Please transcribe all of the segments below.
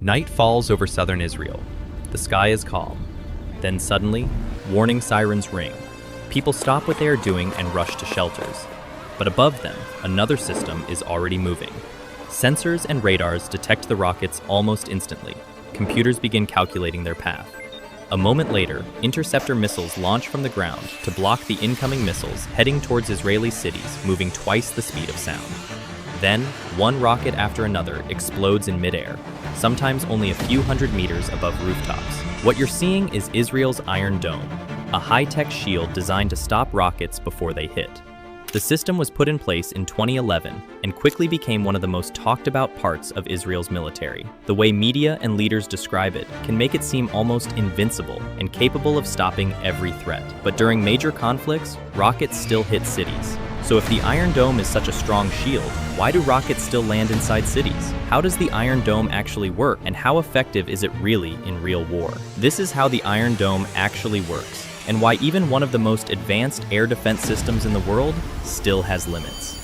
Night falls over southern Israel. The sky is calm. Then suddenly, warning sirens ring. People stop what they are doing and rush to shelters. But above them, another system is already moving. Sensors and radars detect the rockets almost instantly. Computers begin calculating their path. A moment later, interceptor missiles launch from the ground to block the incoming missiles heading towards Israeli cities, moving twice the speed of sound. Then, one rocket after another explodes in midair, sometimes only a few hundred meters above rooftops. What you're seeing is Israel's Iron Dome, a high-tech shield designed to stop rockets before they hit. The system was put in place in 2011 and quickly became one of the most talked about parts of Israel's military. The way media and leaders describe it can make it seem almost invincible and capable of stopping every threat. But during major conflicts, rockets still hit cities. So if the Iron Dome is such a strong shield, why do rockets still land inside cities? How does the Iron Dome actually work, and how effective is it really in real war? This is how the Iron Dome actually works, and why even one of the most advanced air defense systems in the world still has limits.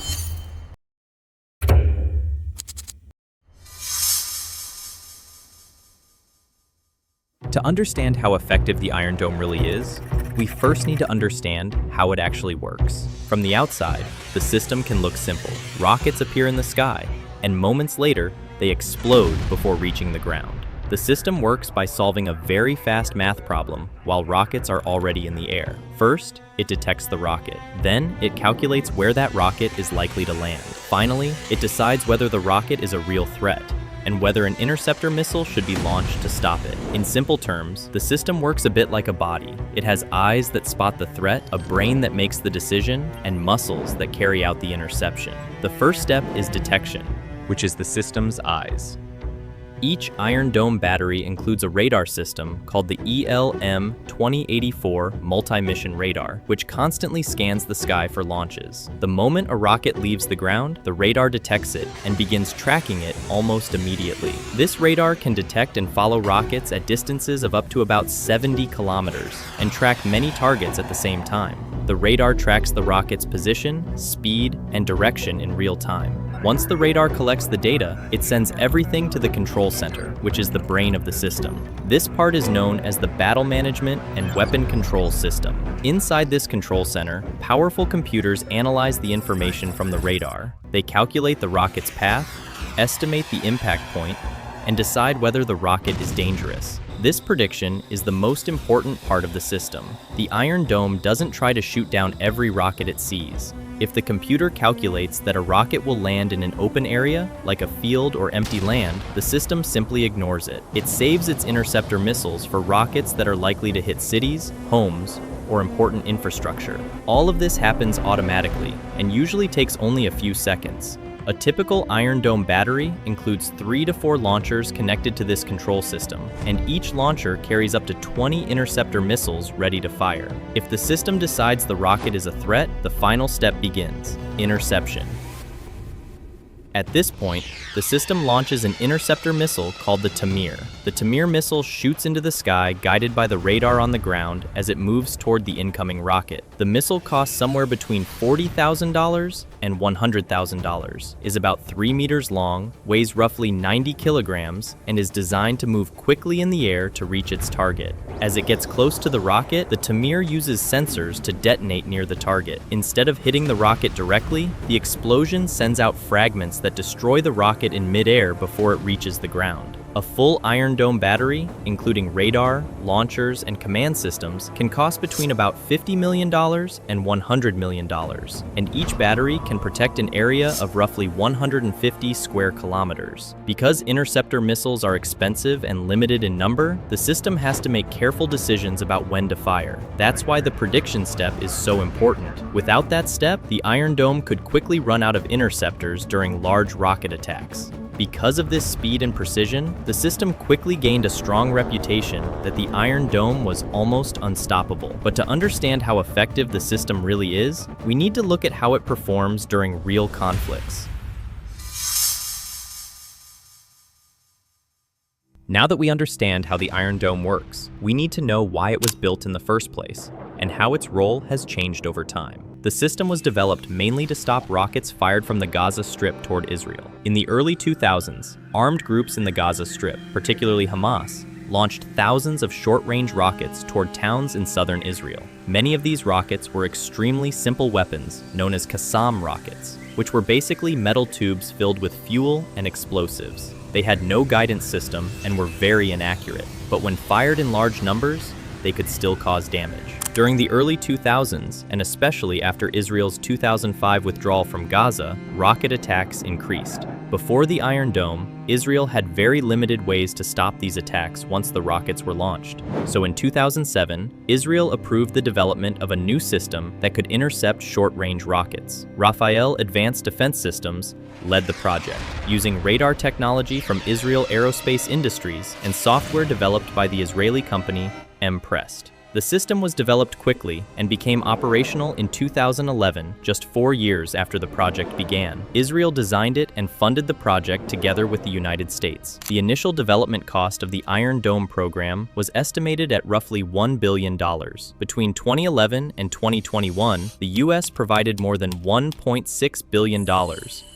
To understand how effective the Iron Dome really is, we first need to understand how it actually works. From the outside, the system can look simple. Rockets appear in the sky, and moments later, they explode before reaching the ground. The system works by solving a very fast math problem while rockets are already in the air. First, it detects the rocket. Then, it calculates where that rocket is likely to land. Finally, it decides whether the rocket is a real threat and whether an interceptor missile should be launched to stop it. In simple terms, the system works a bit like a body. It has eyes that spot the threat, a brain that makes the decision, and muscles that carry out the interception. The first step is detection, which is the system's eyes. Each Iron Dome battery includes a radar system called the ELM-2084 multi-mission radar, which constantly scans the sky for launches. The moment a rocket leaves the ground, the radar detects it and begins tracking it almost immediately. This radar can detect and follow rockets at distances of up to about 70 kilometers and track many targets at the same time. The radar tracks the rocket's position, speed, and direction in real time. Once the radar collects the data, it sends everything to the control center, which is the brain of the system. This part is known as the Battle Management and Weapon Control System. Inside this control center, powerful computers analyze the information from the radar. They calculate the rocket's path, estimate the impact point, and decide whether the rocket is dangerous. This prediction is the most important part of the system. The Iron Dome doesn't try to shoot down every rocket it sees. If the computer calculates that a rocket will land in an open area, like a field or empty land, the system simply ignores it. It saves its interceptor missiles for rockets that are likely to hit cities, homes, or important infrastructure. All of this happens automatically and usually takes only a few seconds. A typical Iron Dome battery includes 3 to 4 launchers connected to this control system, and each launcher carries up to 20 interceptor missiles ready to fire. If the system decides the rocket is a threat, the final step begins: interception. At this point, the system launches an interceptor missile called the Tamir. The Tamir missile shoots into the sky guided by the radar on the ground as it moves toward the incoming rocket. The missile costs somewhere between $40,000 and $100,000, is about 3 meters long, weighs roughly 90 kilograms, and is designed to move quickly in the air to reach its target. As it gets close to the rocket, the Tamir uses sensors to detonate near the target. Instead of hitting the rocket directly, the explosion sends out fragments that destroy the rocket in midair before it reaches the ground. A full Iron Dome battery, including radar, launchers, and command systems, can cost between about $50 million and $100 million, and each battery can protect an area of roughly 150 square kilometers. Because interceptor missiles are expensive and limited in number, the system has to make careful decisions about when to fire. That's why the prediction step is so important. Without that step, the Iron Dome could quickly run out of interceptors during large rocket attacks. Because of this speed and precision, the system quickly gained a strong reputation that the Iron Dome was almost unstoppable. But to understand how effective the system really is, we need to look at how it performs during real conflicts. Now that we understand how the Iron Dome works, we need to know why it was built in the first place and how its role has changed over time. The system was developed mainly to stop rockets fired from the Gaza Strip toward Israel. In the early 2000s, armed groups in the Gaza Strip, particularly Hamas, launched thousands of short-range rockets toward towns in southern Israel. Many of these rockets were extremely simple weapons known as Qassam rockets, which were basically metal tubes filled with fuel and explosives. They had no guidance system and were very inaccurate, but when fired in large numbers, they could still cause damage. During the early 2000s, and especially after Israel's 2005 withdrawal from Gaza, rocket attacks increased. Before the Iron Dome, Israel had very limited ways to stop these attacks once the rockets were launched. So in 2007, Israel approved the development of a new system that could intercept short-range rockets. Rafael Advanced Defense Systems led the project, using radar technology from Israel Aerospace Industries and software developed by the Israeli company Emprest. The system was developed quickly and became operational in 2011, just 4 years after the project began. Israel designed it and funded the project together with the United States. The initial development cost of the Iron Dome program was estimated at roughly $1 billion. Between 2011 and 2021, the U.S. provided more than $1.6 billion,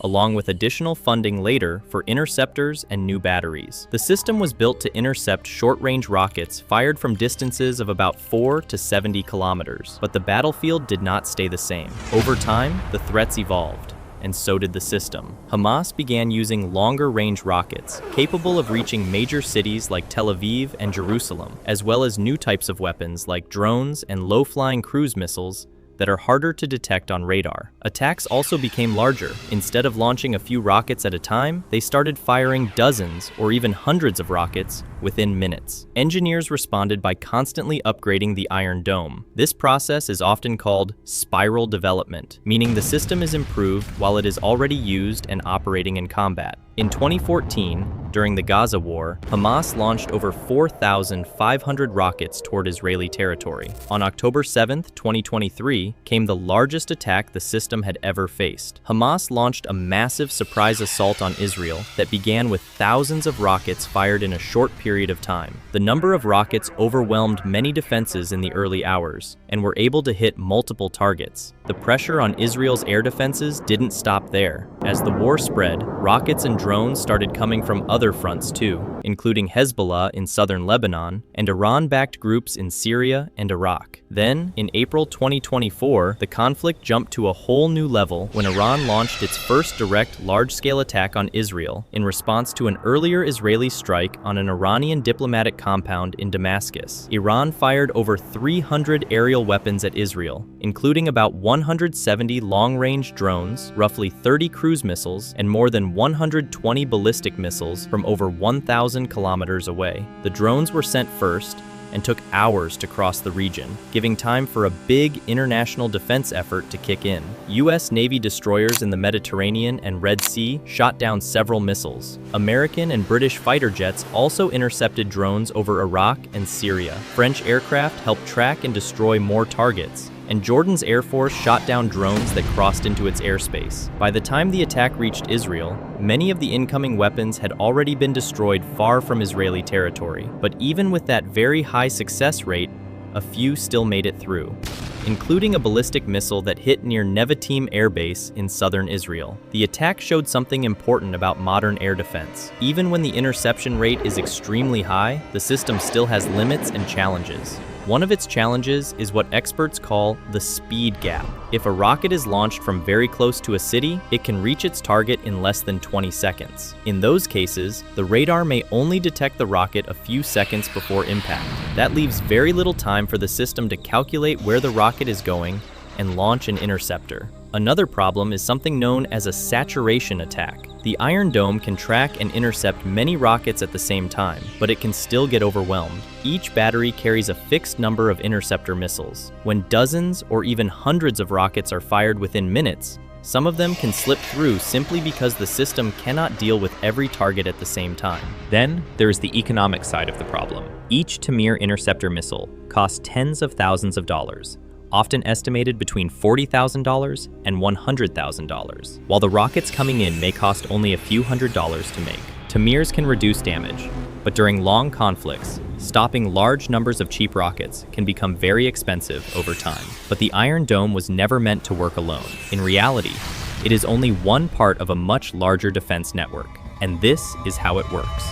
along with additional funding later for interceptors and new batteries. The system was built to intercept short-range rockets fired from distances of about 4 to 70 kilometers, but the battlefield did not stay the same. Over time, the threats evolved, and so did the system. Hamas began using longer-range rockets, capable of reaching major cities like Tel Aviv and Jerusalem, as well as new types of weapons like drones and low-flying cruise missiles that are harder to detect on radar. Attacks also became larger. Instead of launching a few rockets at a time, they started firing dozens or even hundreds of rockets within minutes. Engineers responded by constantly upgrading the Iron Dome. This process is often called spiral development, meaning the system is improved while it is already used and operating in combat. In 2014, during the Gaza war, Hamas launched over 4,500 rockets toward Israeli territory. On October 7, 2023, came the largest attack the system had ever faced. Hamas launched a massive surprise assault on Israel that began with thousands of rockets fired in a short period of time. The number of rockets overwhelmed many defenses in the early hours and were able to hit multiple targets. The pressure on Israel's air defenses didn't stop there. As the war spread, rockets and drones started coming from other fronts too, including Hezbollah in southern Lebanon and Iran-backed groups in Syria and Iraq. Then, in April 2024, the conflict jumped to a whole new level when Iran launched its first direct large-scale attack on Israel in response to an earlier Israeli strike on an Iranian diplomatic compound in Damascus. Iran fired over 300 aerial weapons at Israel, including about 170 long-range drones, roughly 30 cruise missiles, and more than 120 ballistic missiles from over 1,000 kilometers away. The drones were sent first and took hours to cross the region, giving time for a big international defense effort to kick in. U.S. Navy destroyers in the Mediterranean and Red Sea shot down several missiles. American and British fighter jets also intercepted drones over Iraq and Syria. French aircraft helped track and destroy more targets, and Jordan's Air Force shot down drones that crossed into its airspace. By the time the attack reached Israel, many of the incoming weapons had already been destroyed far from Israeli territory. But even with that very high success rate, a few still made it through, including a ballistic missile that hit near Nevatim Air Base in southern Israel. The attack showed something important about modern air defense. Even when the interception rate is extremely high, the system still has limits and challenges. One of its challenges is what experts call the speed gap. If a rocket is launched from very close to a city, it can reach its target in less than 20 seconds. In those cases, the radar may only detect the rocket a few seconds before impact. That leaves very little time for the system to calculate where the rocket is going and launch an interceptor. Another problem is something known as a saturation attack. The Iron Dome can track and intercept many rockets at the same time, but it can still get overwhelmed. Each battery carries a fixed number of interceptor missiles. When dozens or even hundreds of rockets are fired within minutes, some of them can slip through simply because the system cannot deal with every target at the same time. Then, there is the economic side of the problem. Each Tamir interceptor missile costs tens of thousands of dollars, often estimated between $40,000 and $100,000, while the rockets coming in may cost only a few $100s to make. Tamirs can reduce damage, but during long conflicts, stopping large numbers of cheap rockets can become very expensive over time. But the Iron Dome was never meant to work alone. In reality, it is only one part of a much larger defense network, and this is how it works.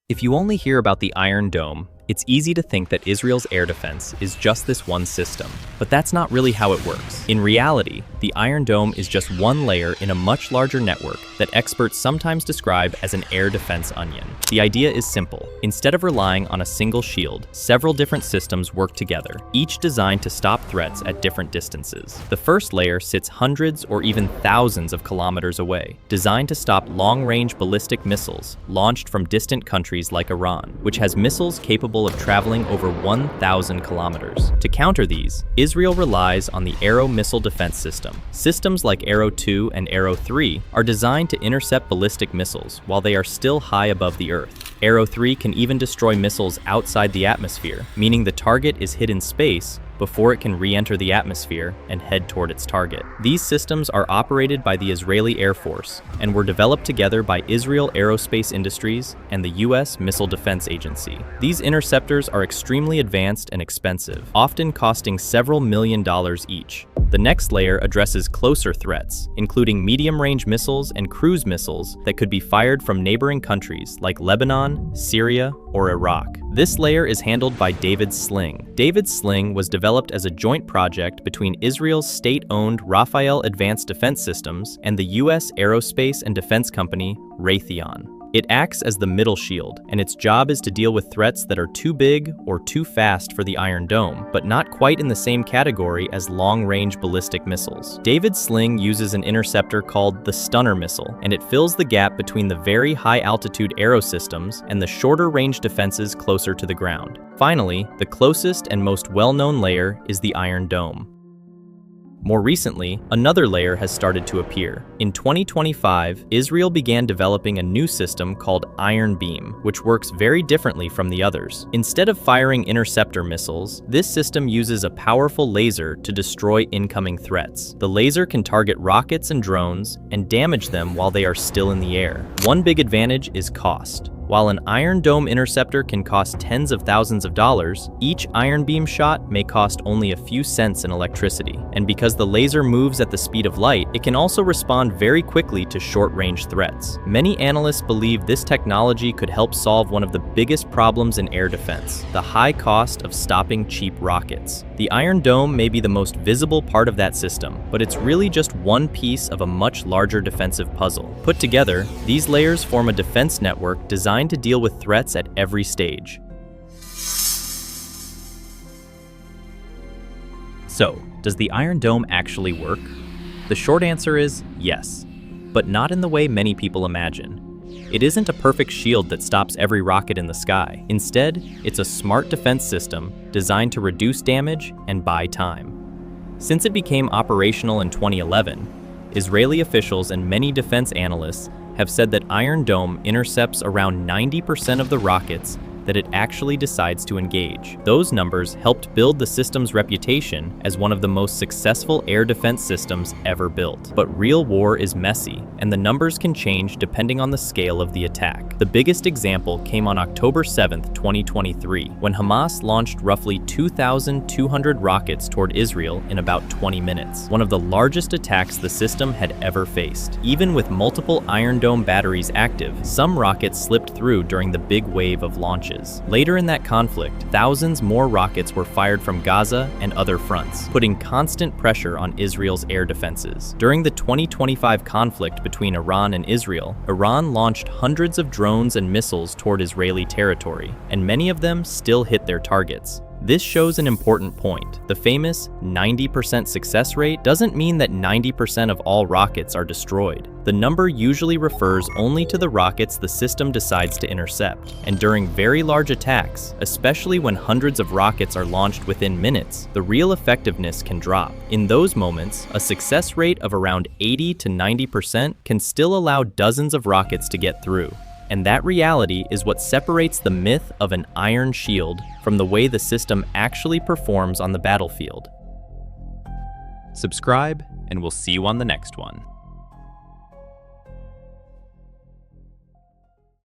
If you only hear about the Iron Dome, it's easy to think that Israel's air defense is just this one system, but that's not really how it works. In reality, the Iron Dome is just one layer in a much larger network that experts sometimes describe as an air defense onion. The idea is simple. Instead of relying on a single shield, several different systems work together, each designed to stop threats at different distances. The first layer sits hundreds or even thousands of kilometers away, designed to stop long-range ballistic missiles launched from distant countries like Iran, which has missiles capable of traveling over 1,000 kilometers. To counter these, Israel relies on the Arrow missile defense system. Systems like Arrow 2 and Arrow 3 are designed to intercept ballistic missiles while they are still high above the Earth. Arrow 3 can even destroy missiles outside the atmosphere, meaning the target is hit in space before it can re-enter the atmosphere and head toward its target. These systems are operated by the Israeli Air Force and were developed together by Israel Aerospace Industries and the U.S. Missile Defense Agency. These interceptors are extremely advanced and expensive, often costing several $1 million each. The next layer addresses closer threats, including medium-range missiles and cruise missiles that could be fired from neighboring countries like Lebanon, Syria, or Iraq. This layer is handled by David's Sling. David's Sling was developed as a joint project between Israel's state-owned Rafael Advanced Defense Systems and the U.S. aerospace and defense company Raytheon. It acts as the middle shield, and its job is to deal with threats that are too big or too fast for the Iron Dome, but not quite in the same category as long-range ballistic missiles. David's Sling uses an interceptor called the Stunner missile, and it fills the gap between the very high-altitude Arrow systems and the shorter-range defenses closer to the ground. Finally, the closest and most well-known layer is the Iron Dome. More recently, another layer has started to appear. In 2025, Israel began developing a new system called Iron Beam, which works very differently from the others. Instead of firing interceptor missiles, this system uses a powerful laser to destroy incoming threats. The laser can target rockets and drones and damage them while they are still in the air. One big advantage is cost. While an Iron Dome interceptor can cost tens of thousands of dollars, each Iron Beam shot may cost only a few cents in electricity. And because the laser moves at the speed of light, it can also respond very quickly to short-range threats. Many analysts believe this technology could help solve one of the biggest problems in air defense, the high cost of stopping cheap rockets. The Iron Dome may be the most visible part of that system, but it's really just one piece of a much larger defensive puzzle. Put together, these layers form a defense network designed to deal with threats at every stage. So, does the Iron Dome actually work? The short answer is yes, but not in the way many people imagine. It isn't a perfect shield that stops every rocket in the sky. Instead, it's a smart defense system designed to reduce damage and buy time. Since it became operational in 2011, Israeli officials and many defense analysts have said that Iron Dome intercepts around 90% of the rockets that it actually decides to engage. Those numbers helped build the system's reputation as one of the most successful air defense systems ever built. But real war is messy, and the numbers can change depending on the scale of the attack. The biggest example came on October 7, 2023, when Hamas launched roughly 2,200 rockets toward Israel in about 20 minutes, one of the largest attacks the system had ever faced. Even with multiple Iron Dome batteries active, some rockets slipped through during the big wave of launches. Later in that conflict, thousands more rockets were fired from Gaza and other fronts, putting constant pressure on Israel's air defenses. During the 2025 conflict between Iran and Israel, Iran launched hundreds of drones and missiles toward Israeli territory, and many of them still hit their targets. This shows an important point. The famous 90% success rate doesn't mean that 90% of all rockets are destroyed. The number usually refers only to the rockets the system decides to intercept. And during very large attacks, especially when hundreds of rockets are launched within minutes, the real effectiveness can drop. In those moments, a success rate of around 80 to 90% can still allow dozens of rockets to get through. And that reality is what separates the myth of an iron shield from the way the system actually performs on the battlefield. subscribe, and we'll see you on the next one.